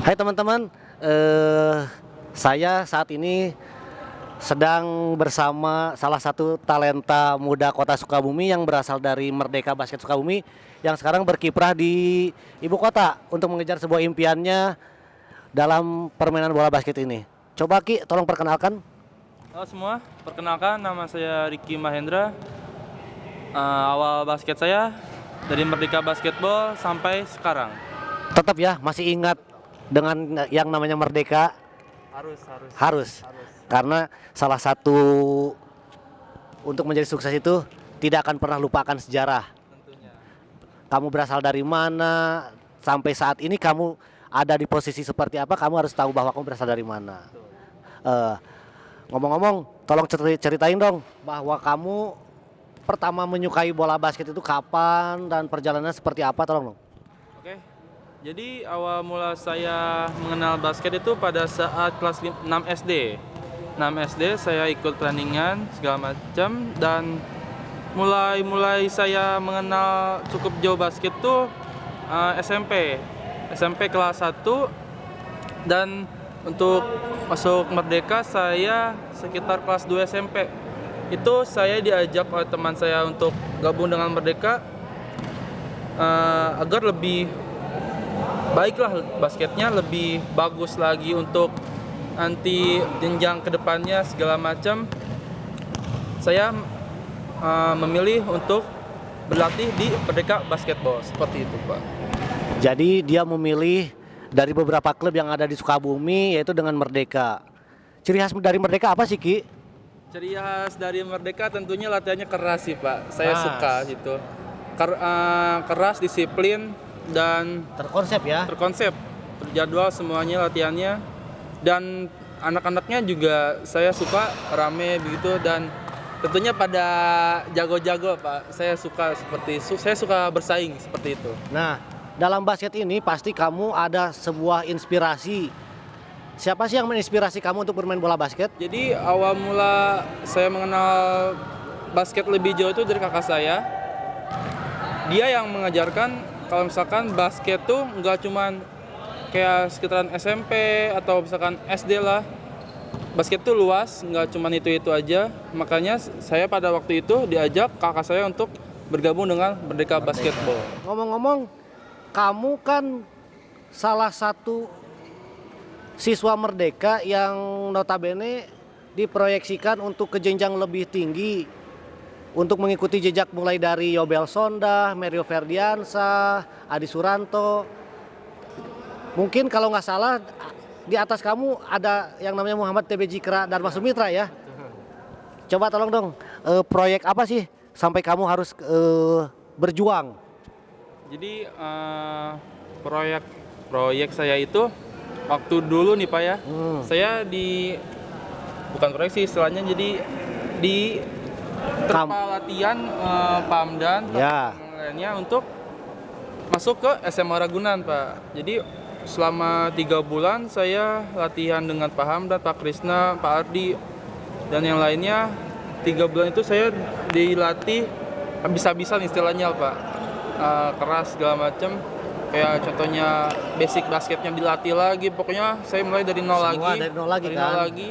Hai teman-teman, saya saat ini sedang bersama salah satu talenta muda Kota Sukabumi yang berasal dari Merdeka Basket Sukabumi yang sekarang berkiprah di ibu kota untuk mengejar sebuah impiannya dalam permainan bola basket ini. Coba Ki, tolong perkenalkan. Halo semua, perkenalkan nama saya Ricky Mahendra. Awal basket saya dari Merdeka Basketball sampai sekarang. Tetap ya, masih ingat dengan yang namanya Merdeka? Harus. Karena salah satu untuk menjadi sukses itu tidak akan pernah lupakan sejarah. Tentunya. Kamu berasal dari mana, sampai saat ini kamu ada di posisi seperti apa, kamu harus tahu bahwa kamu berasal dari mana. Ngomong-ngomong, tolong ceritain dong bahwa kamu pertama menyukai bola basket itu kapan dan perjalanannya seperti apa, tolong dong. Oke. Jadi awal mula saya mengenal basket itu pada saat kelas 6 SD. 6 SD saya ikut pertandingan segala macam dan mulai saya mengenal cukup jauh basket tuh SMP. SMP kelas 1 dan untuk masuk Merdeka saya sekitar kelas 2 SMP. Itu saya diajak oleh teman saya untuk gabung dengan Merdeka agar lebih baiklah basketnya, lebih bagus lagi untuk nanti jenjang kedepannya segala macam. Saya memilih untuk berlatih di Merdeka Basketball seperti itu, Pak. Jadi dia memilih dari beberapa klub yang ada di Sukabumi yaitu dengan Merdeka. Ciri khas dari Merdeka apa sih, Ki? Ciri khas dari Merdeka tentunya latihannya keras sih, Pak. Saya Keras. suka gitu. Keras, disiplin dan Terkonsep ya. terkonsep, terjadwal semuanya latihannya, dan anak-anaknya juga saya suka rame begitu dan tentunya pada jago-jago, Pak. Saya suka bersaing seperti itu. Nah, dalam basket ini pasti kamu ada sebuah inspirasi. Siapa sih yang menginspirasi kamu untuk bermain bola basket? Jadi awal mula saya mengenal basket lebih jauh itu dari kakak saya. Dia yang mengajarkan kalau misalkan basket tuh nggak cuman kayak sekitaran SMP atau misalkan SD lah. Basket tuh luas, nggak cuman itu aja. Makanya saya pada waktu itu diajak kakak saya untuk bergabung dengan Merdeka Basketball. Ngomong-ngomong, kamu kan salah satu siswa Merdeka yang notabene diproyeksikan untuk ke jenjang lebih tinggi, untuk mengikuti jejak mulai dari Yobel Sondah, Mario Ferdiansa, Adi Suranto. Mungkin kalau nggak salah di atas kamu ada yang namanya Muhammad TB Jikra dan Mas Sumitra ya. Coba tolong dong, proyek apa sih sampai kamu harus berjuang? Jadi proyek saya itu waktu dulu nih, Pak ya. Saya bukan proyek sih istilahnya, jadi di terpa latihan Pamdan Ya. lainnya untuk masuk ke SMA Ragunan, Pak. Jadi selama 3 bulan saya latihan dengan Pak Hamdan, Pak Krisna, Pak Ardi dan yang lainnya. 3 bulan itu saya dilatih habis-habisan istilahnya, Pak. Keras segala macam. Kayak contohnya basic basketnya dilatih lagi. Pokoknya saya mulai dari nol Semua lagi. dari nol lagi, Dari kan? nol lagi.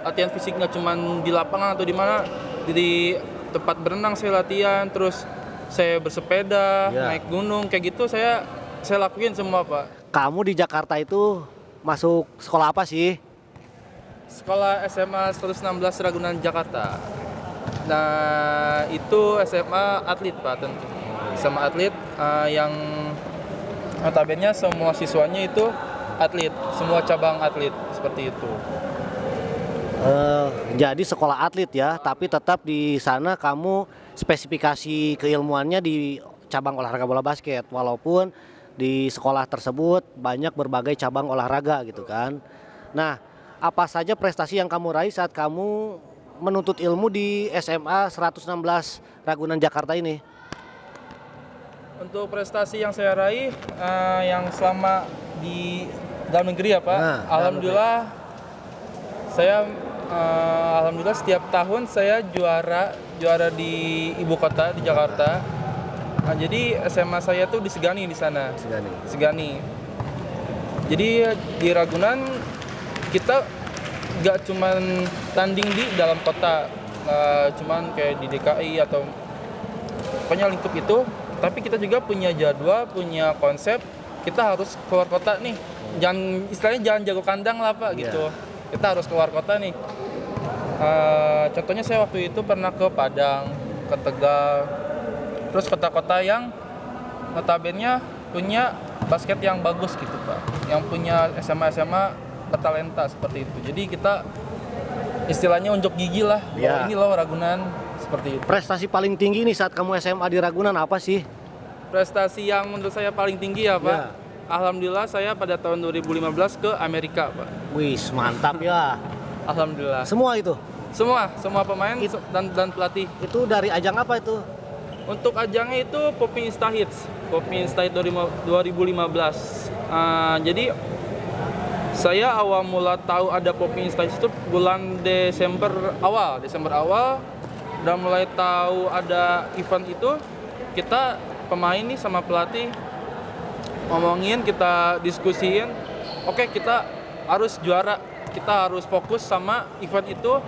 Latihan fisik nggak cuma di lapangan atau di mana, di tempat berenang saya latihan, terus saya bersepeda, Ya. naik gunung, kayak gitu saya lakuin semua, Pak. Kamu di Jakarta itu masuk sekolah apa sih? Sekolah SMA 116 Ragunan Jakarta. Nah, itu SMA atlet, Pak, tentu. SMA atlet yang notabene semua siswanya itu atlet, semua cabang atlet seperti itu. Jadi sekolah atlet ya, tapi tetap di sana kamu spesifikasi keilmuannya di cabang olahraga bola basket, walaupun di sekolah tersebut banyak berbagai cabang olahraga gitu kan. Nah, apa saja prestasi yang kamu raih saat kamu menuntut ilmu di SMA 116 Ragunan Jakarta ini? Untuk prestasi yang saya raih yang selama di dalam negeri ya, Pak. Nah, Alhamdulillah alhamdulillah setiap tahun saya juara di ibu kota di Jakarta. Nah, jadi SMA saya tuh di Segani di sana. Segani. Segani. Jadi di Ragunan kita gak cuman tanding di dalam kota, cuman kayak di DKI atau pokoknya lingkup itu, tapi kita juga punya jadwal, punya konsep, kita harus keluar kota nih. Jangan istilahnya jangan jago kandang lah Pak gitu. Kita harus keluar kota nih. Contohnya saya waktu itu pernah ke Padang, ke Tegal, terus kota-kota yang notabene punya basket yang bagus gitu Pak, yang punya SMA bertalenta seperti itu. Jadi kita istilahnya unjuk gigi lah, bahwa ini loh Ragunan, seperti itu. Prestasi paling tinggi nih saat kamu SMA di Ragunan apa sih? Prestasi yang menurut saya paling tinggi ya Pak, alhamdulillah saya pada tahun 2015 ke Amerika Pak. Wih, mantap ya. Alhamdulillah. Semua itu? Semua pemain dan pelatih. Itu dari ajang apa itu? Untuk ajangnya itu Popping Insta Hits 2015. Jadi saya awal mula tahu ada Popping Insta Hits itu bulan Desember awal, udah mulai tahu ada event itu. Kita pemain nih sama pelatih ngomongin, kita diskusiin, oke, kita harus juara, kita harus fokus sama event itu,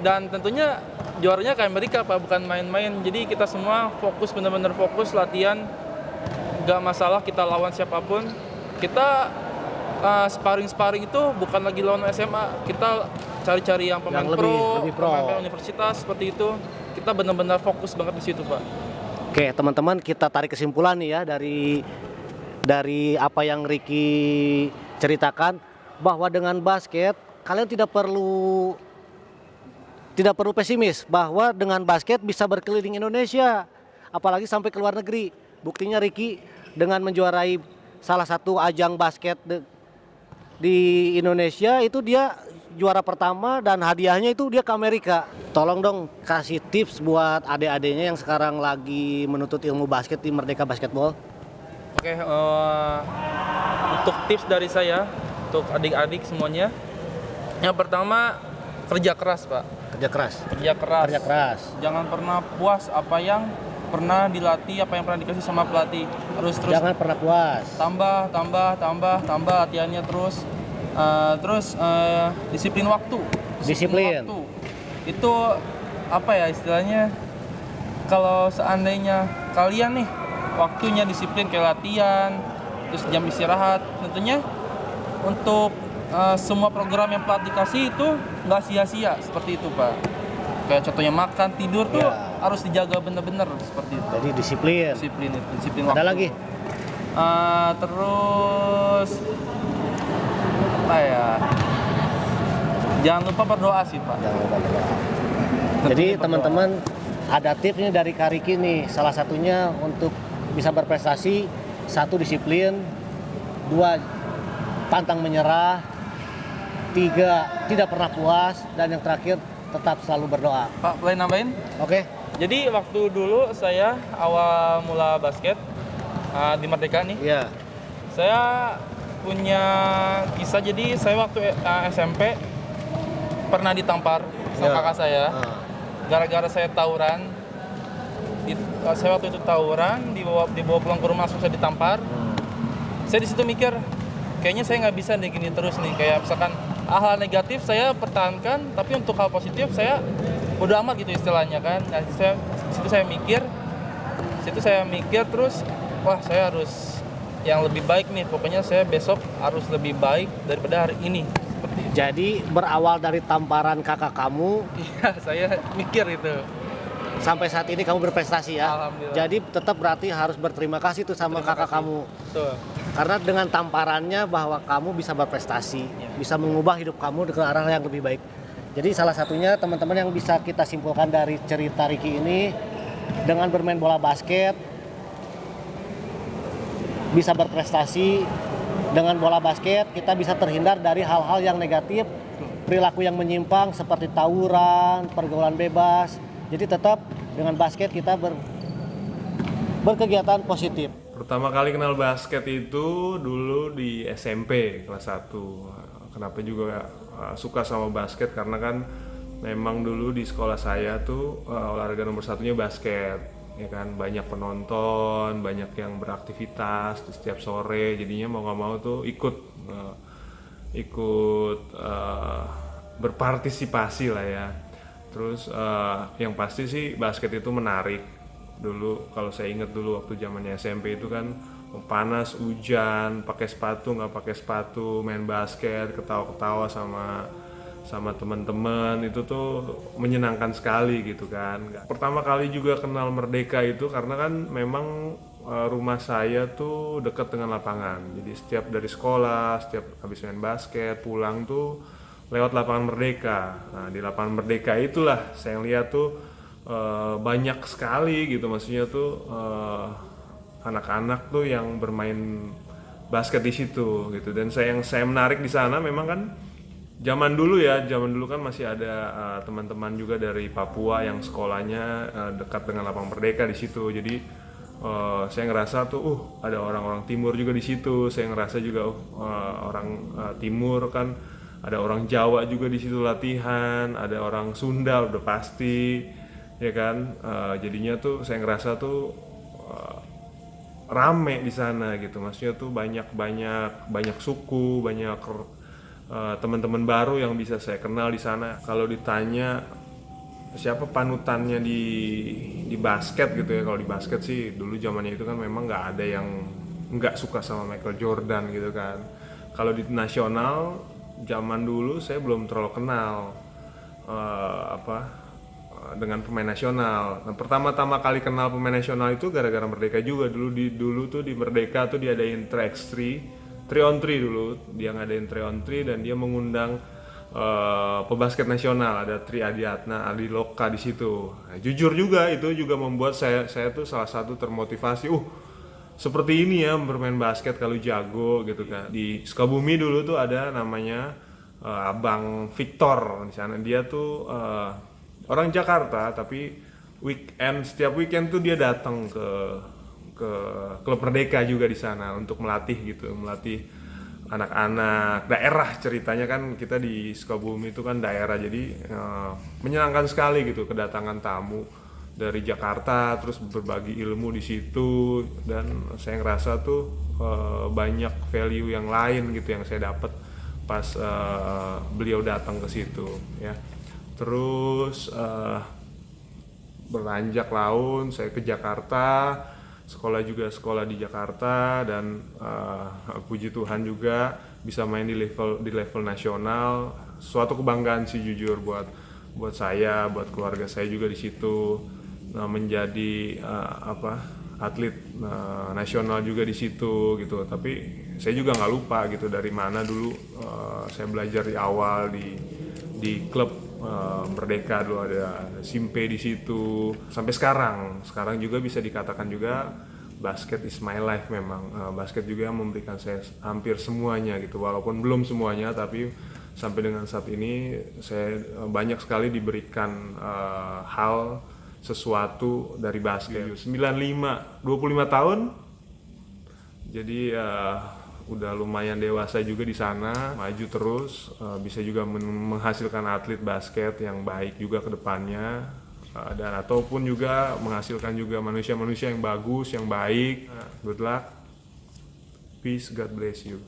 dan tentunya juaranya kayak Amerika Pak, bukan main-main. Jadi kita semua fokus, benar-benar fokus latihan, gak masalah kita lawan siapapun. Kita sparring itu bukan lagi lawan SMA, kita cari-cari yang pemain yang lebih pro, pemain universitas seperti itu. Kita benar-benar fokus banget di situ Pak. Oke teman-teman, kita tarik kesimpulan nih ya dari apa yang Ricky ceritakan, bahwa dengan basket kalian tidak perlu pesimis bahwa dengan basket bisa berkeliling Indonesia, apalagi sampai ke luar negeri. Buktinya Ricky dengan menjuarai salah satu ajang basket di Indonesia itu dia juara pertama, dan hadiahnya itu dia ke Amerika. Tolong dong kasih tips buat adik-adiknya yang sekarang lagi menuntut ilmu basket di Merdeka Basketball. Oke, untuk tips dari saya untuk adik-adik semuanya, yang pertama kerja keras Pak. Kerja keras. Jangan pernah puas apa yang pernah dilatih, apa yang pernah dikasih sama pelatih. Terus Jangan pernah puas. Tambah latihannya terus. Disiplin waktu. Disiplin. Waktu. Itu apa ya istilahnya? Kalau seandainya kalian nih waktunya disiplin kayak latihan, terus jam istirahat, tentunya untuk semua program yang pelatih kasih itu nggak sia-sia seperti itu Pak. Kayak contohnya makan, tidur tuh harus dijaga bener-bener seperti itu. Jadi disiplin waktu. Ada lagi? Terus apa ya? Jangan lupa berdoa sih Pak. Jadi teman-teman, ada tips nih dari Kak Ricky nih. Salah satunya untuk bisa berprestasi, 1 disiplin, 2 pantang menyerah, 3 tidak pernah puas, dan yang terakhir tetap selalu berdoa. Pak, boleh nambahin? Oke. Jadi waktu dulu saya awal mula basket di Merdeka nih. Iya. Saya punya kisah. Jadi saya waktu SMP pernah ditampar sama kakak saya. Gara-gara saya tawuran. Saya waktu itu tawuran, dibawa pulang ke rumah, langsung saya ditampar. Saya di situ mikir, kayaknya saya nggak bisa nih gini terus nih. Kayak misalkan hal negatif saya pertahankan, tapi untuk hal positif saya udah amat gitu istilahnya kan. Nah, di situ saya mikir terus, wah saya harus yang lebih baik nih. Pokoknya saya besok harus lebih baik daripada hari ini. Seperti itu. Jadi berawal dari tamparan kakak kamu, Iya, saya mikir itu. sampai saat ini kamu berprestasi ya. Alhamdulillah. Jadi tetap berarti harus berterima kasih tuh sama kakak kamu. Betul. Karena dengan tamparannya bahwa kamu bisa berprestasi, bisa mengubah hidup kamu ke arah yang lebih baik. Jadi salah satunya teman-teman yang bisa kita simpulkan dari cerita Ricky ini, dengan bermain bola basket bisa berprestasi. Dengan bola basket kita bisa terhindar dari hal-hal yang negatif, perilaku yang menyimpang seperti tawuran, pergaulan bebas. Jadi tetap dengan basket kita berkegiatan positif. Pertama kali kenal basket itu dulu di SMP kelas 1. Kenapa juga suka sama basket, karena kan memang dulu di sekolah saya tuh olahraga nomor 1-nya basket. ya kan, banyak penonton, banyak yang beraktivitas di setiap sore, jadinya mau nggak mau tuh ikut berpartisipasi lah ya. Terus yang pasti sih basket itu menarik. Dulu kalau saya ingat dulu waktu zamannya SMP itu kan panas, hujan, pakai sepatu nggak pakai sepatu, main basket, ketawa-ketawa sama teman-teman, itu tuh menyenangkan sekali gitu kan. Pertama kali juga kenal Merdeka itu karena kan memang rumah saya tuh dekat dengan lapangan. Jadi setiap dari sekolah, setiap habis main basket, pulang tuh lewat lapangan Merdeka. Nah, di lapangan Merdeka itulah saya lihat tuh banyak sekali gitu, maksudnya tuh anak-anak tuh yang bermain basket di situ gitu. Dan yang saya menarik di sana memang kan zaman dulu kan masih ada teman-teman juga dari Papua yang sekolahnya dekat dengan lapangan Merdeka di situ. Jadi saya ngerasa tuh ada orang-orang timur juga di situ. Saya ngerasa juga orang timur kan, ada orang Jawa juga di situ latihan, ada orang Sunda udah pasti, ya kan. Jadinya tuh saya ngerasa tuh rame di sana gitu. Maksudnya tuh banyak suku, banyak teman-teman baru yang bisa saya kenal di sana. Kalau ditanya siapa panutannya di basket gitu ya, kalau di basket sih dulu zamannya itu kan memang nggak ada yang nggak suka sama Michael Jordan gitu kan. Kalau di nasional zaman dulu saya belum terlalu kenal dengan pemain nasional. Nah, pertama-tama kali kenal pemain nasional itu gara-gara Merdeka juga. Dulu tuh di Merdeka tuh diadain 3x3 dulu, dia ngadain 3x3 dan dia mengundang pebasket nasional, ada Tri Adiatna, Adi Loka di situ. Nah, jujur juga itu juga membuat saya tuh salah satu termotivasi, seperti ini ya bermain basket kalau jago gitu kan. Di Sukabumi dulu tuh ada namanya Abang Victor di sana. Dia tuh orang Jakarta tapi setiap weekend tuh dia datang ke klub Merdeka juga di sana untuk melatih anak-anak daerah. Ceritanya kan kita di Sukabumi itu kan daerah, jadi menyenangkan sekali gitu kedatangan tamu dari Jakarta terus berbagi ilmu di situ. Dan saya ngerasa tuh banyak value yang lain gitu yang saya dapat pas beliau datang ke situ ya. Terus beranjak laun saya ke Jakarta, sekolah di Jakarta, dan puji Tuhan juga bisa main di level nasional. Suatu kebanggaan sih jujur buat saya, buat keluarga saya juga di situ. Menjadi atlet nasional juga di situ gitu. Tapi saya juga nggak lupa gitu dari mana dulu saya belajar di awal di klub Merdeka dulu, ada Simpe di situ. Sampai sekarang juga bisa dikatakan juga basket is my life. Memang basket juga yang memberikan saya hampir semuanya gitu, walaupun belum semuanya, tapi sampai dengan saat ini saya banyak sekali diberikan sesuatu dari basket. 25 tahun, jadi udah lumayan dewasa juga di sana, maju terus, bisa juga menghasilkan atlet basket yang baik juga ke depannya, dan ataupun juga menghasilkan juga manusia-manusia yang bagus, yang baik. Good luck, peace, God bless you.